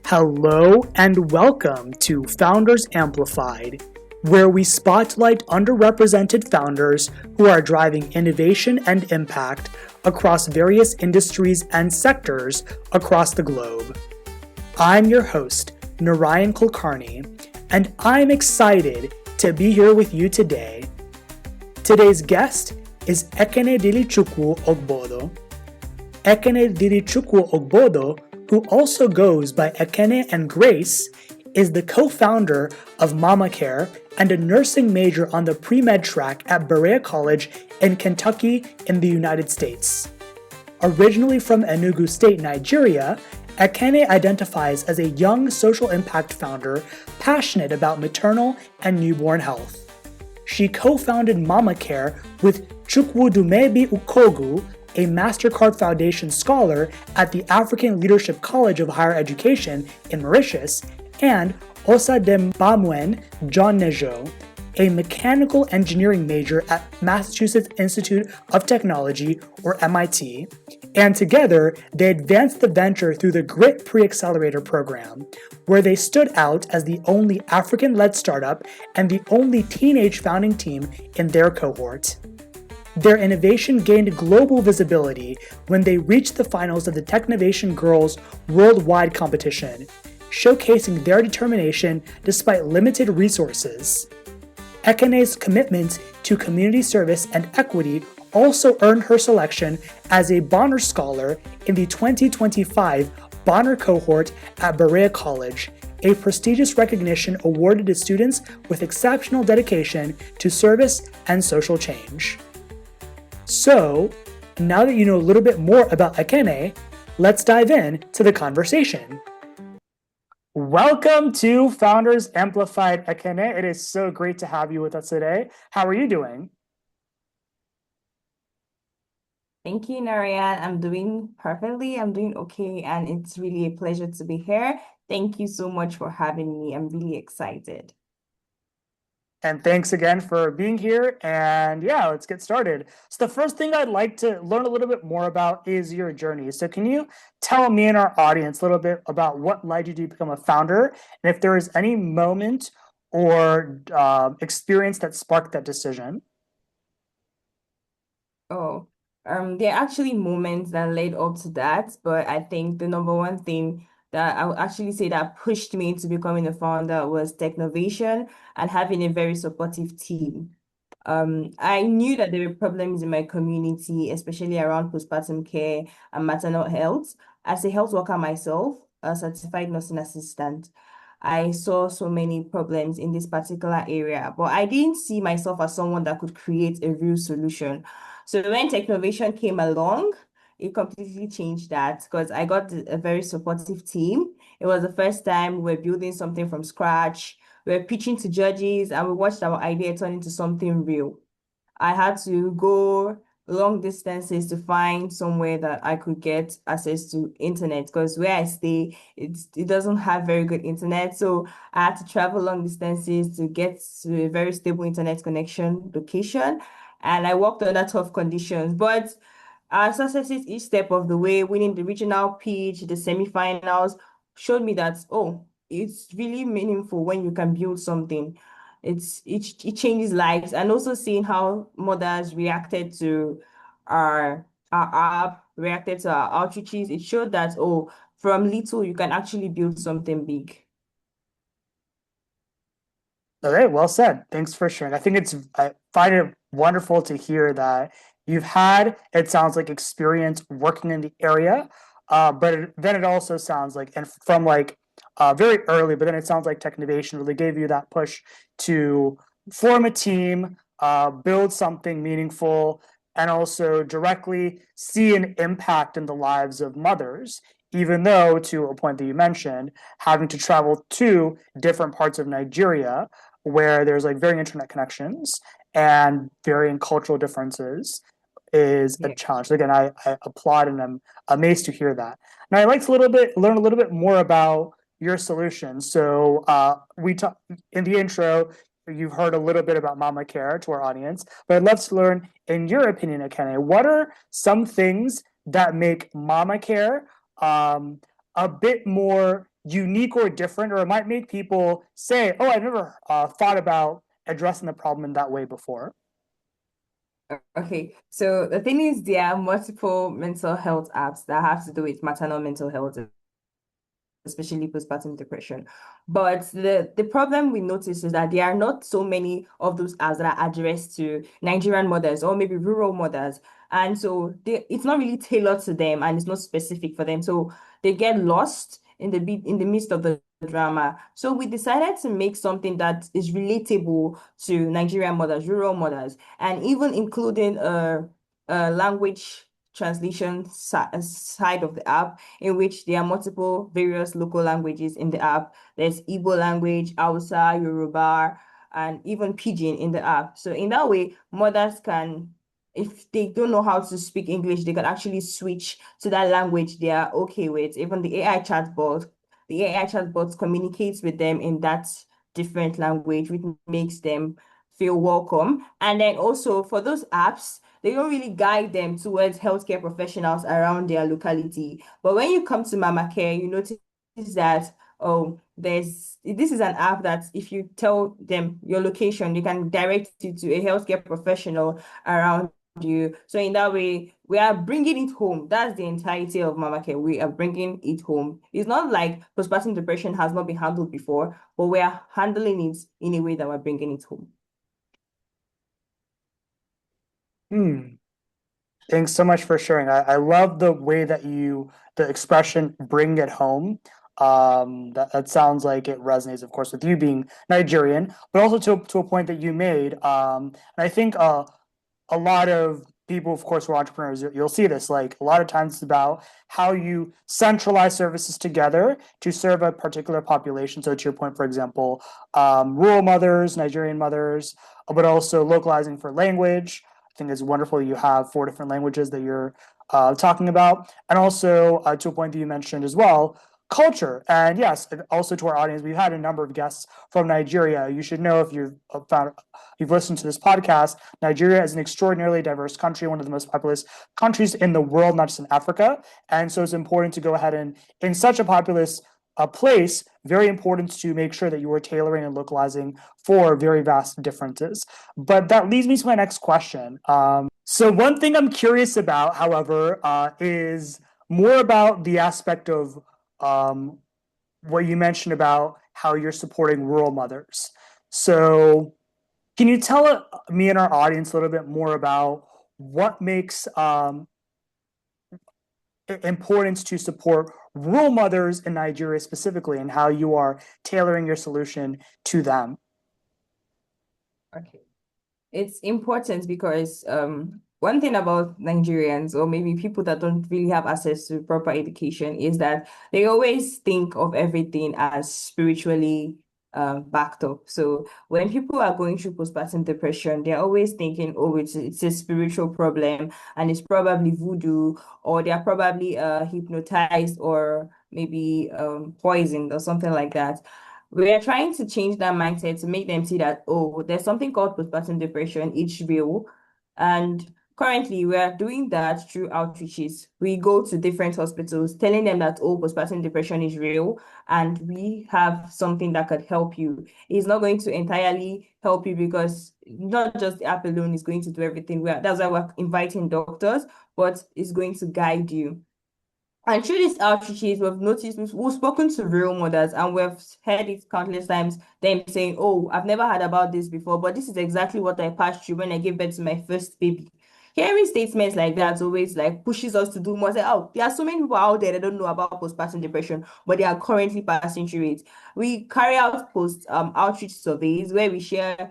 Hello and welcome to Founders Amplified, where we spotlight underrepresented founders who are driving innovation and impact across various industries and sectors across the globe. I'm your host, Narayan Kulkarni, and I'm excited to be here with you today. Today's guest is Ekenedilichukwu Ogbodo. Ekenedilichukwu Ogbodo, who also goes by Ekene and Grace, is the co-founder of Mama Care and a nursing major on the pre-med track at Berea College in Kentucky in the United States. Originally from Enugu State, Nigeria, Ekene identifies as a young social impact founder passionate about maternal and newborn health. She co-founded Mama Care with Chukwudumebi Ukogu, a MasterCard Foundation scholar at the African Leadership College of Higher Education in Mauritius, and Osadembamwen John Nejo, a mechanical engineering major at Massachusetts Institute of Technology, or MIT, and together they advanced the venture through the GRIT Pre-Accelerator program, where they stood out as the only African-led startup and the only teenage founding team in their cohort. Their innovation gained global visibility when they reached the finals of the Technovation Girls Worldwide competition, showcasing their determination despite limited resources. Ekene's commitment to community service and equity also earned her selection as a Bonner Scholar in the 2025 Bonner cohort at Berea College, a prestigious recognition awarded to students with exceptional dedication to service and social change. So, now that you know a little bit more about Ekene, let's dive in to the conversation. Welcome to Founders Amplified, Ekene. It is so great to have you with us today. How are you doing? Thank you, Narayan. I'm doing perfectly. I'm doing okay, and it's really a pleasure to be here. Thank you so much for having me. I'm really excited. And thanks again for being here. And yeah, let's get started. So the first thing I'd like to learn a little bit more about is your journey. So can you tell me and our audience a little bit about what led you to become a founder, and if there is any moment or experience that sparked that decision? Oh, there are actually moments that led up to that, but I think the number one thing that I would actually say that pushed me into becoming a founder was Technovation and having a very supportive team. I knew that there were problems in my community, especially around postpartum care and maternal health. As a health worker myself, a certified nursing assistant, I saw so many problems in this particular area, but I didn't see myself as someone that could create a real solution. So when Technovation came along, it completely changed that because I got a very supportive team. It was the first time we were building something from scratch. We were pitching to judges and we watched our idea turn into something real. I had to go long distances to find somewhere that I could get access to internet because where I stay, it doesn't have very good internet. So I had to travel long distances to get to a very stable internet connection location. And I worked under tough conditions. But our successes each step of the way, winning the regional pitch, the semifinals, showed me that, oh, it's really meaningful when you can build something. It changes lives, and also seeing how mothers reacted to our app, reacted to our outreaches, it showed that, oh, from little you can actually build something big. Okay, well said. Thanks for sharing. I find it wonderful to hear that you've had, it sounds like, experience working in the area, then it also sounds like, and from like very early, but then it sounds like Technovation really gave you that push to form a team, build something meaningful, and also directly see an impact in the lives of mothers, even though, to a point that you mentioned, having to travel to different parts of Nigeria where there's like varying internet connections and varying cultural differences is a Yeah. challenge. So again, I applaud and I'm amazed to hear that. Now I'd like to learn a little bit more about your solution. So we talk in the intro, you've heard a little bit about Mama Care to our audience, but I'd love to learn, in your opinion, Ekene, what are some things that make Mama Care a bit more unique or different, or it might make people say, "Oh, I've never thought about addressing the problem in that way before." Okay, so the thing is, there are multiple mental health apps that have to do with maternal mental health, especially postpartum depression. But the problem we notice is that there are not so many of those apps that are addressed to Nigerian mothers or maybe rural mothers. And so it's not really tailored to them and it's not specific for them. So they get lost in the midst of the drama. So we decided to make something that is relatable to Nigerian mothers, rural mothers, and even including a language translation side of the app in which there are multiple various local languages in the app. There's Igbo language, Hausa, Yoruba, and even Pidgin in the app. So in that way, mothers can, if they don't know how to speak English, they can actually switch to that language they are okay with. Even the AI chatbot communicates with them in that different language, which makes them feel welcome. And then also for those apps, they don't really guide them towards healthcare professionals around their locality. But when you come to Mama Care, you notice that, oh, this is an app that if you tell them your location, they can direct you to a healthcare professional around you. So in that way, we are bringing it home. That's the entirety of Mama Care. We are bringing it home. It's not like postpartum depression has not been handled before, but we are handling it in a way that we're bringing it home. Hmm. Thanks so much for sharing. I love the way that the expression bring it home. That sounds like it resonates, of course, with you being Nigerian, but also to a point that you made. And I think a lot of people, of course, who are entrepreneurs, you'll see this. Like a lot of times, it's about how you centralize services together to serve a particular population. So, to your point, for example, rural mothers, Nigerian mothers, but also localizing for language. I think it's wonderful you have four different languages that you're talking about, and also to a point that you mentioned as well, culture. And yes, also to our audience, we've had a number of guests from Nigeria. You should know if you've listened to this podcast, Nigeria is an extraordinarily diverse country, one of the most populous countries in the world, not just in Africa. And so it's important to go ahead and, in such a populous place, very important to make sure that you are tailoring and localizing for very vast differences. But that leads me to my next question. So one thing I'm curious about, however, is more about the aspect of um, what you mentioned about how you're supporting rural mothers. So can you tell me and our audience a little bit more about what makes importance to support rural mothers in Nigeria specifically, and how you are tailoring your solution to them? Okay. It's important because one thing about Nigerians or maybe people that don't really have access to proper education is that they always think of everything as spiritually backed up. So when people are going through postpartum depression, they're always thinking, oh, it's a spiritual problem and it's probably voodoo, or they're probably hypnotized or maybe poisoned or something like that. We are trying to change that mindset to make them see that, oh, there's something called postpartum depression. It's real. And currently, we are doing that through outreaches. We go to different hospitals telling them that, oh, postpartum depression is real and we have something that could help you. It's not going to entirely help you because not just the app alone is going to do everything. That's why we're inviting doctors, but it's going to guide you. And through these outreaches, we've noticed, we've spoken to real mothers and we've heard it countless times, them saying, oh, I've never heard about this before, but this is exactly what I passed through when I gave birth to my first baby. Hearing statements like that always like pushes us to do more. Say, oh, there are so many people out there that don't know about postpartum depression, but they are currently passing through it. We carry out post outreach surveys where we share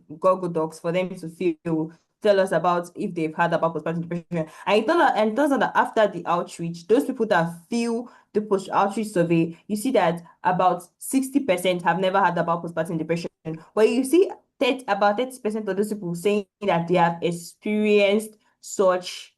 Google Docs for them to tell us about if they've heard about postpartum depression. And it turns out that after the outreach, those people that fill the post outreach survey, you see that about 60% have never heard about postpartum depression. But you see that about 30% of those people saying that they have experienced such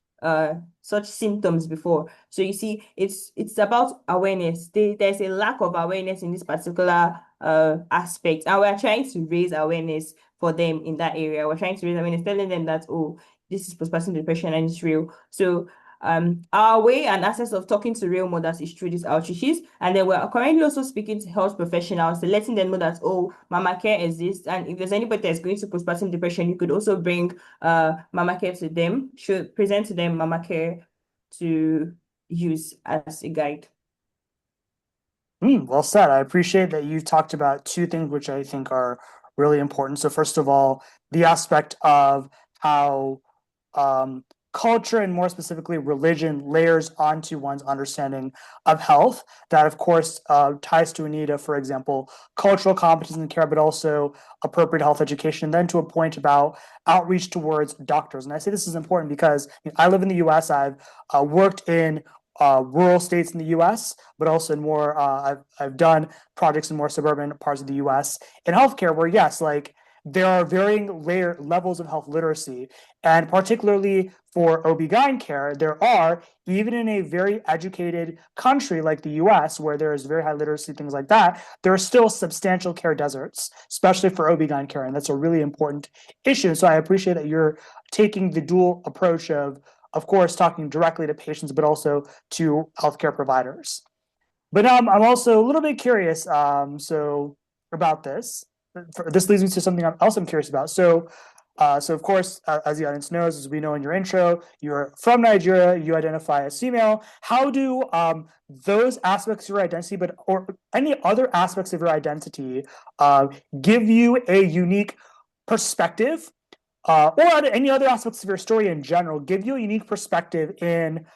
symptoms before. So you see, it's about awareness. There's a lack of awareness in this particular aspect, and we're trying to raise awareness for them in that area. We're trying to raise awareness, telling them that, oh, this is postpartum depression and it's real. So Our way and access of talking to real mothers is through these outreaches. And then we're currently also speaking to health professionals, letting them know that, oh, mama care exists. And if there's anybody that's going to postpartum depression, you could also bring mama care to them, should present to them mama care to use as a guide. Well said. I appreciate that you talked about two things which I think are really important. So, first of all, the aspect of how um, culture and more specifically religion layers onto one's understanding of health. That, of course, ties to Anita, for example, cultural competence and care, but also appropriate health education. And then to a point about outreach towards doctors. And I say this is important because I live in the US. I've worked in rural states in the U.S., but also in more. I've done projects in more suburban parts of the U.S. in healthcare, where yes, like there are varying levels of health literacy, and particularly for OB/GYN care, there are even in a very educated country like the U.S., where there is very high literacy, things like that. There are still substantial care deserts, especially for OB/GYN care, and that's a really important issue. So I appreciate that you're taking the dual approach of course, talking directly to patients, but also to healthcare providers. But I'm also a little bit curious. So about this, this leads me to something else I'm curious about. So of course, as the audience knows, as we know in your intro, you're from Nigeria. You identify as female. How do those aspects of your identity, but or any other aspects of your identity, give you a unique perspective or any other aspects of your story in general, give you a unique perspective in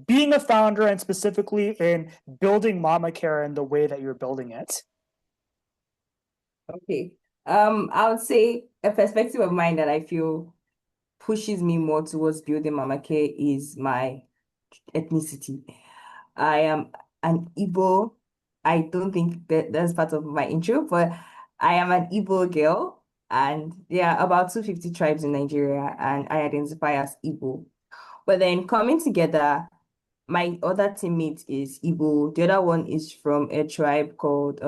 being a founder and specifically in building Mama Care and the way that you're building it? Okay. I would say a perspective of mine that I feel pushes me more towards building mama care is my ethnicity. I am an Igbo. I don't think that that's part of my intro, but I am an Igbo girl, and there are about 250 tribes in Nigeria, and I identify as Igbo. But then coming together, my other teammate is Igbo. The other one is from a tribe called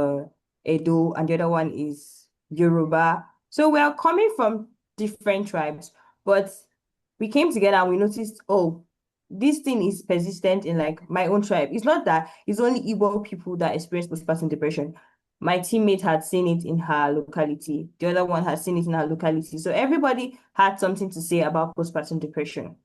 Edo, and the other one is Yoruba. So we are coming from different tribes, but we came together and we noticed, oh, this thing is persistent in like my own tribe. It's not that it's only Igbo people that experience postpartum depression. My teammate had seen it in her locality. The other one had seen it in her locality. So everybody had something to say about postpartum depression.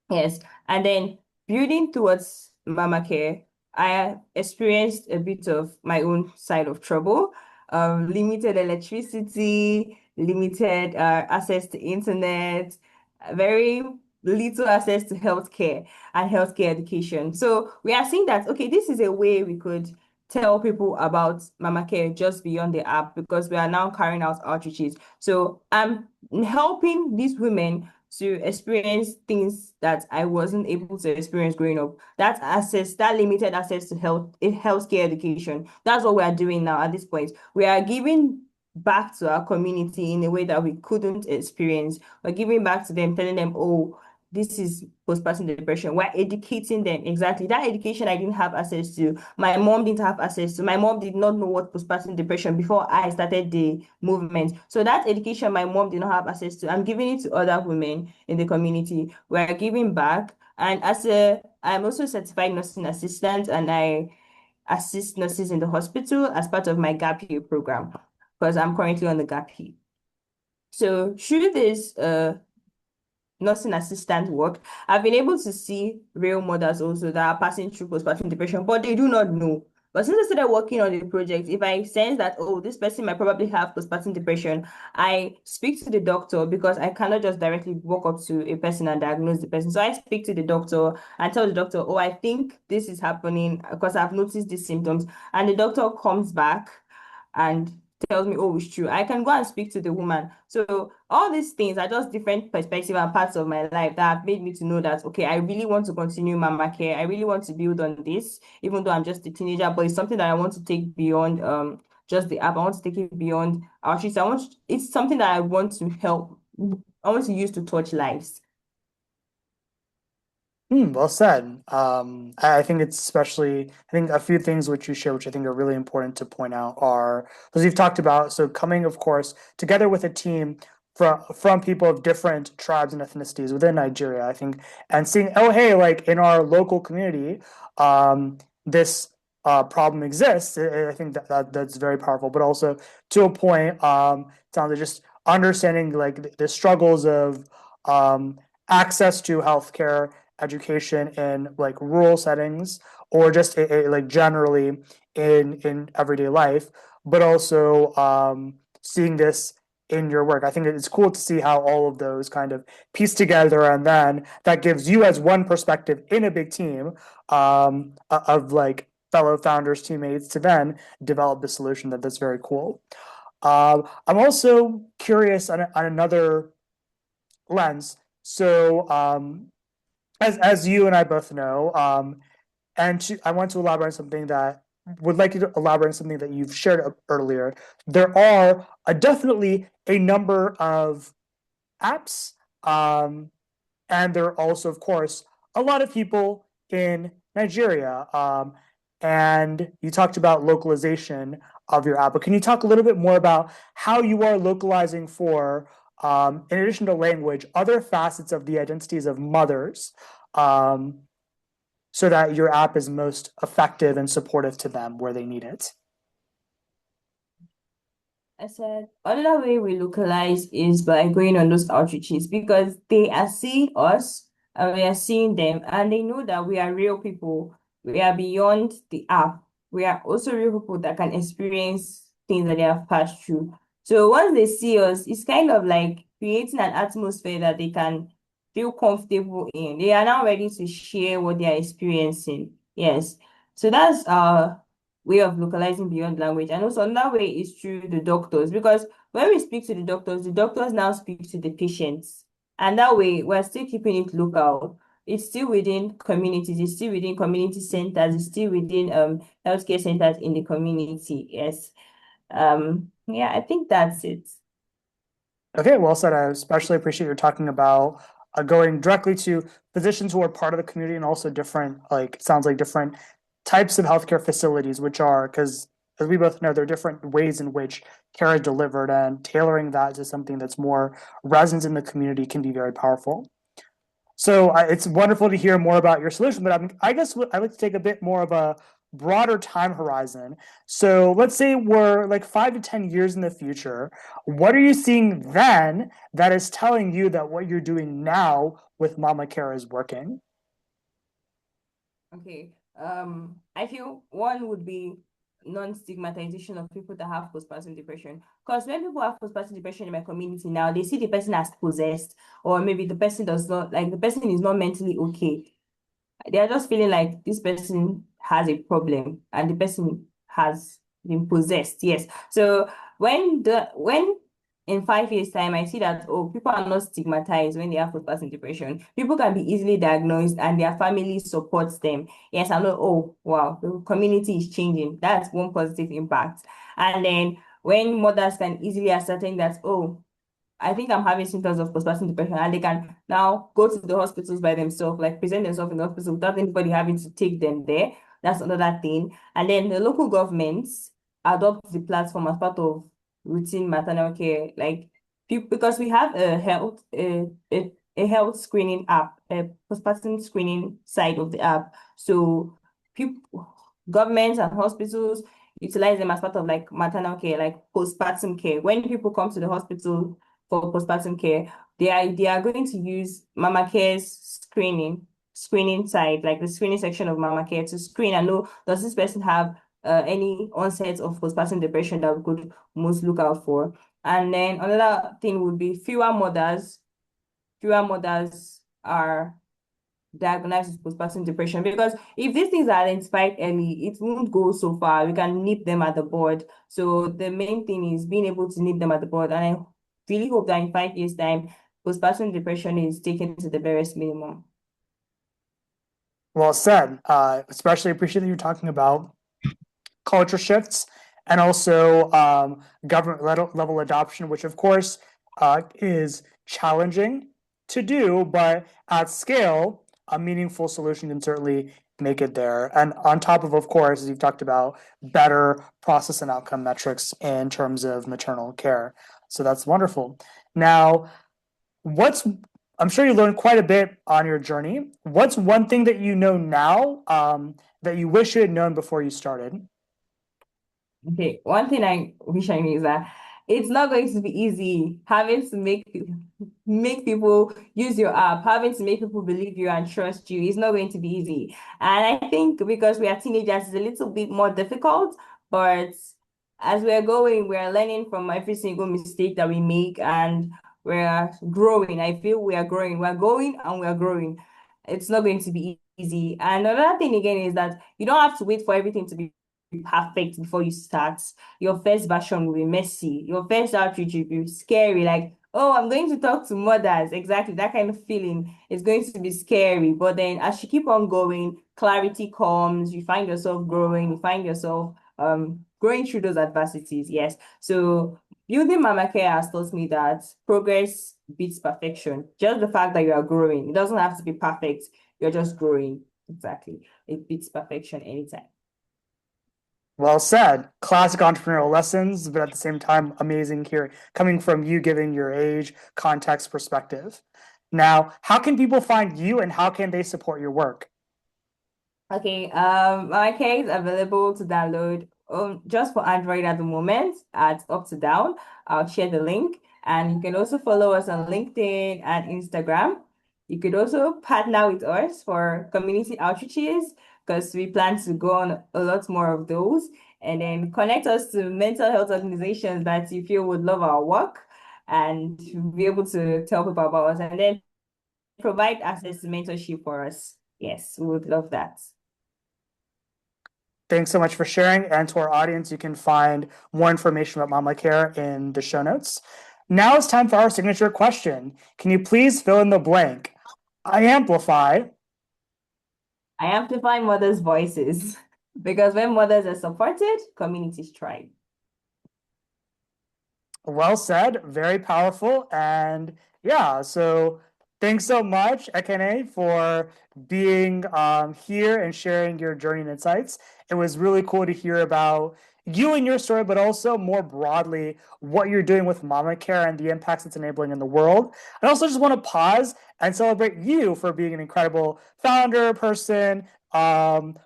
Yes. And then building towards mama care, I experienced a bit of my own side of trouble. Limited electricity, limited access to internet, very little access to healthcare and healthcare education. So we are seeing that, okay, this is a way we could tell people about mama care just beyond the app because we are now carrying out outreaches. So I'm helping these women to experience things that I wasn't able to experience growing up. That access, that limited access to healthcare education. That's what we are doing now at this point. We are giving back to our community in a way that we couldn't experience. We're giving back to them, telling them, oh, this is postpartum depression. We're educating them. Exactly. That education I didn't have access to. My mom didn't have access to. My mom did not know what postpartum depression before I started the movement. So that education my mom did not have access to, I'm giving it to other women in the community. We're giving back. And I'm also a certified nursing assistant and I assist nurses in the hospital as part of my gap year program because I'm currently on the gap year. So through this nursing assistant work, I've been able to see real mothers also that are passing through postpartum depression, but they do not know. But since I started working on the project, if I sense that, oh, this person might probably have postpartum depression, I speak to the doctor because I cannot just directly walk up to a person and diagnose the person. So I speak to the doctor and tell the doctor, oh, I think this is happening because I've noticed these symptoms. And the doctor comes back and tells me, oh, it's true. I can go and speak to the woman. So all these things are just different perspectives and parts of my life that have made me to know that, okay, I really want to continue mama care. I really want to build on this, even though I'm just a teenager, but it's something that I want to take beyond just the app. I want to take it beyond our streets. It's something that I want to help. I want to use to touch lives. Well said. I think it's especially, I think a few things which you share, which I think are really important to point out are, as you've talked about, so coming, of course, together with a team from people of different tribes and ethnicities within Nigeria, I think, and seeing, oh, hey, like in our local community, this problem exists. I think that's very powerful. But also to a point, sounds like just understanding like the struggles of access to healthcare, education in like rural settings, or just like generally in everyday life, but also seeing this in your work. I think it's cool to see how all of those kind of piece together, and then that gives you as one perspective in a big team of like fellow founders, teammates to then develop the solution that's very cool. I'm also curious on another lens. So, as you and I both know, I want to elaborate on something that would like you to elaborate on something that you've shared earlier. There are definitely a number of apps, and there are also, of course, a lot of people in Nigeria. And you talked about localization of your app, but can you talk a little bit more about how you are localizing for, in addition to language, other facets of the identities of mothers, um, so that your app is most effective and supportive to them where they need it? I said another way we localize is by going on those outreaches because they are seeing us and we are seeing them and they know that we are real people. We are beyond the app. We are also real people that can experience things that they have passed through. So once they see us, it's kind of like creating an atmosphere that they can feel comfortable in. They are now ready to share what they are experiencing. Yes. So that's way of localizing beyond language. And also another way is through the doctors, because when we speak to the doctors now speak to the patients. And that way we're still keeping it local. It's still within communities, it's still within community centers, it's still within healthcare centers in the community. Yes. Yeah, I think that's it. Okay, well said. I especially appreciate you talking about going directly to physicians who are part of the community and also different, like, sounds like different types of healthcare facilities, which are, because as we both know, there are different ways in which care is delivered, and tailoring that to something that's more resonant in the community can be very powerful. So it's wonderful to hear more about your solution, but I guess I'd like to take a bit more of a broader time horizon. So let's say we're like 5 to 10 years in the future. What are you seeing then that is telling you that what you're doing now with Mama Care is working? Okay. I feel one would be non-stigmatization of people that have postpartum depression. Because when people have postpartum depression in my community now, they see the person as possessed, or maybe the person does not, like the person is not mentally okay. They are just feeling like this person has a problem and the person has been possessed. Yes. So when in 5 years' time I see that oh people are not stigmatized when they have postpartum depression, people can be easily diagnosed and their family supports them. Yes, I know, oh wow, the community is changing. That's one positive impact. And then when mothers can easily ascertain that, oh, I think I'm having symptoms of postpartum depression, and they can now go to the hospitals by themselves, like present themselves in the hospital without anybody having to take them there. That's another thing. And then the local governments adopt the platform as part of routine maternal care, like because we have a health screening app, a postpartum screening side of the app. So people, governments and hospitals utilize them as part of like maternal care, like postpartum care. When people come to the hospital for postpartum care, they are going to use Mama Care's screening side, like the screening section of Mama Care to screen and know does this person have any onset of postpartum depression that we could most look out for. And then another thing would be fewer mothers are diagnosed with postpartum depression because if these things are identified early, it won't go so far. We can nip them at the bud. So the main thing is being able to nip them at the bud. And I really hope that in 5 years' time, postpartum depression is taken to the barest minimum. Well said. Especially appreciate that you're talking about culture shifts and also government level adoption, which of course is challenging to do, but at scale, a meaningful solution can certainly make it there. And on top of course, as you've talked about, better process and outcome metrics in terms of maternal care. So that's wonderful. Now, what's I'm sure you learned quite a bit on your journey. What's one thing that you know now that you wish you had known before you started? Okay, one thing I wish I knew is that it's not going to be easy having to make people use your app, having to make people believe you and trust you. It's not going to be easy. And I think because we are teenagers, it's a little bit more difficult, but as we're going, we're learning from every single mistake that we make and we're growing. I feel we are growing. We're going and we're growing. It's not going to be easy. And another thing again is that you don't have to wait for everything to be perfect before you start. Your first version will be messy. Your first outreach will be scary. Like, oh, I'm going to talk to mothers. Exactly. That kind of feeling is going to be scary. But then as you keep on going, clarity comes, you find yourself growing, you find yourself growing through those adversities. Yes. So building Mama Care has taught me that progress beats perfection. Just the fact that you are growing, it doesn't have to be perfect. You're just growing. Exactly. It beats perfection anytime. Well said. Classic entrepreneurial lessons, but at the same time, amazing here coming from you, giving your age, context, perspective. Now, how can people find you and how can they support your work? Okay, my case available to download just for Android at the moment at Up to Down. I'll share the link, and you can also follow us on LinkedIn and Instagram. You could also partner with us for community outreaches because we plan to go on a lot more of those, and then connect us to mental health organizations that you feel would love our work and be able to tell people about us, and then provide access to mentorship for us. Yes, we would love that. Thanks so much for sharing. And to our audience, you can find more information about Mama Care in the show notes. Now it's time for our signature question. Can you please fill in the blank? I amplify. I amplify mothers' voices because when mothers are supported, communities thrive. Well said, very powerful. And yeah, so thanks so much, Ekene, for being here and sharing your journey and insights. It was really cool to hear about you and your story, but also more broadly, what you're doing with Mama Care and the impacts it's enabling in the world. I also just want to pause and celebrate you for being an incredible founder, person, an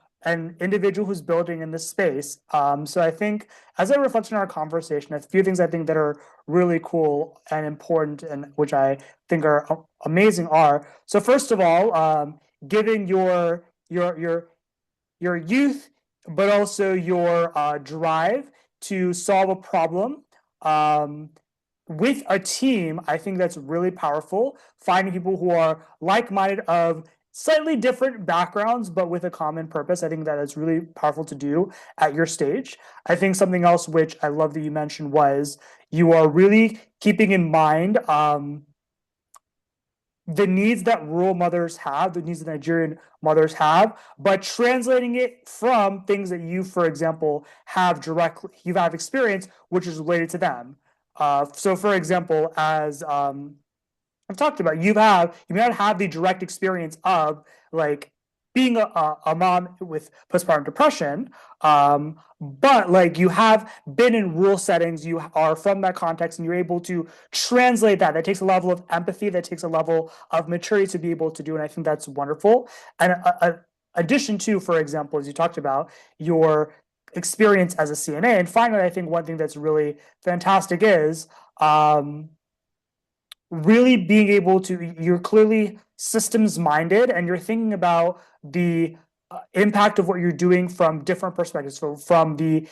individual who's building in this space. So I think as I reflect on our conversation, a few things I think that are really cool and important, and which I think are amazing are so. First of all, given your youth, but also your drive to solve a problem um, with a team, I think that's really powerful. Finding people who are like-minded of slightly different backgrounds, but with a common purpose. I think that is really powerful to do at your stage. I think something else which I love that you mentioned was you are really keeping in mind the needs that rural mothers have, the needs that Nigerian mothers have, but translating it from things that you, for example, you have experience, which is related to them. So, for example, as I've talked about, you may not have the direct experience of like being a mom with postpartum depression, but like you have been in rural settings, you are from that context, and you're able to translate that. That takes a level of empathy, that takes a level of maturity to be able to do, and I think that's wonderful. And addition to, for example, as you talked about, your experience as a CNA, and finally, I think one thing that's really fantastic is really being able to, you're clearly systems minded and you're thinking about the impact of what you're doing from different perspectives. So from the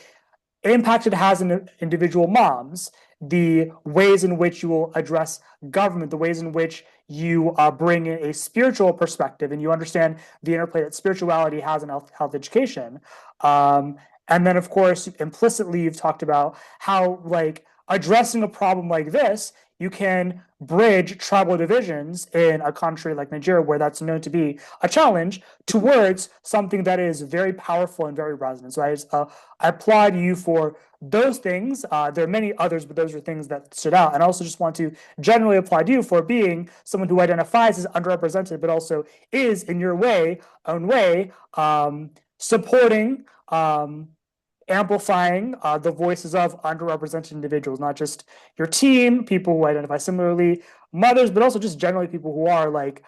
impact it has on individual moms, the ways in which you will address government, the ways in which you bring in a spiritual perspective and you understand the interplay that spirituality has in health education. Um, and then, of course, implicitly, you've talked about how, like, addressing a problem like this, you can bridge tribal divisions in a country like Nigeria, where that's known to be a challenge, towards something that is very powerful and very resonant. So I applaud you for those things. There are many others, but those are things that stood out. And I also just want to generally applaud you for being someone who identifies as underrepresented, but also is in your own way, supporting amplifying the voices of underrepresented individuals, not just your team, people who identify similarly, mothers, but also just generally people who are like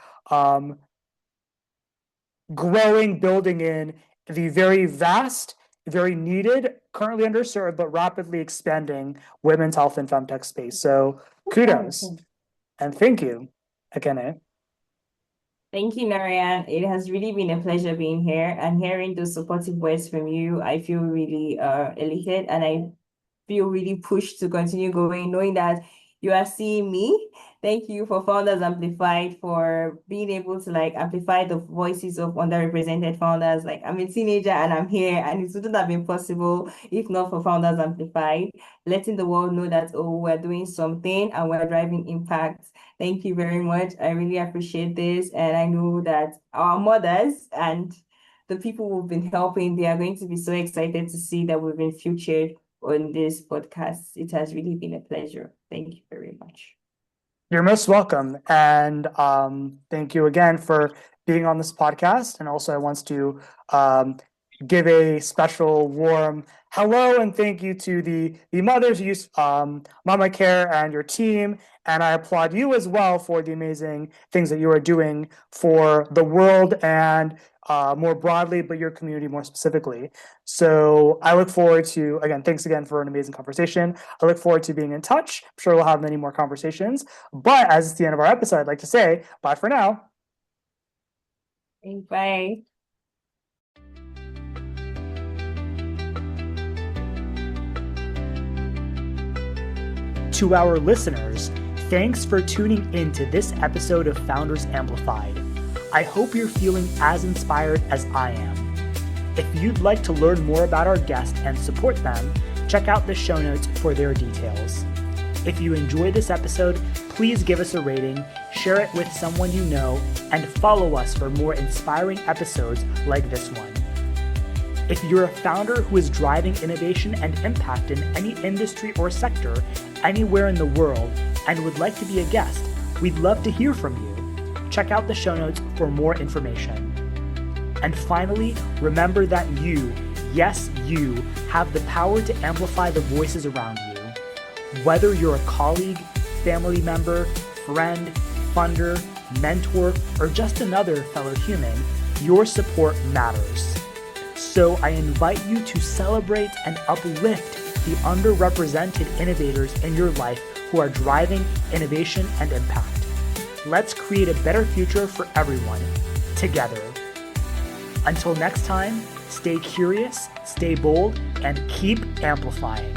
growing, building in the very vast, very needed, currently underserved, but rapidly expanding women's health and femtech space. So kudos and thank you, Ekene. Thank you, Narayan. It has really been a pleasure being here and hearing those supportive words from you. I feel really elated and I feel really pushed to continue going, knowing that you are seeing me. Thank you for Founders Amplified for being able to like amplify the voices of underrepresented founders. Like I'm a teenager and I'm here, and it wouldn't have been possible if not for Founders Amplified, letting the world know that oh, we're doing something and we're driving impact. Thank you very much. I really appreciate this, and I know that our mothers and the people who've been helping, they are going to be so excited to see that we've been featured on this podcast. It has really been a pleasure. Thank you very much. You're most welcome. And thank you again for being on this podcast. And also, I want to give a special warm hello and thank you to the mothers who use Mama Care and your team. And I applaud you as well for the amazing things that you are doing for the world and more broadly, but your community more specifically. So I look forward to, again, thanks again for an amazing conversation. I look forward to being in touch. I'm sure we'll have many more conversations. But as it's the end of our episode, I'd like to say bye for now. Bye. To our listeners, thanks for tuning in to this episode of Founders Amplified. I hope you're feeling as inspired as I am. If you'd like to learn more about our guests and support them, check out the show notes for their details. If you enjoyed this episode, please give us a rating, share it with someone you know, and follow us for more inspiring episodes like this one. If you're a founder who is driving innovation and impact in any industry or sector anywhere in the world and would like to be a guest, we'd love to hear from you. Check out the show notes for more information. And finally, remember that you, yes, you, have the power to amplify the voices around you. Whether you're a colleague, family member, friend, funder, mentor, or just another fellow human, your support matters. So I invite you to celebrate and uplift the underrepresented innovators in your life who are driving innovation and impact. Let's create a better future for everyone, together. Until next time, stay curious, stay bold, and keep amplifying.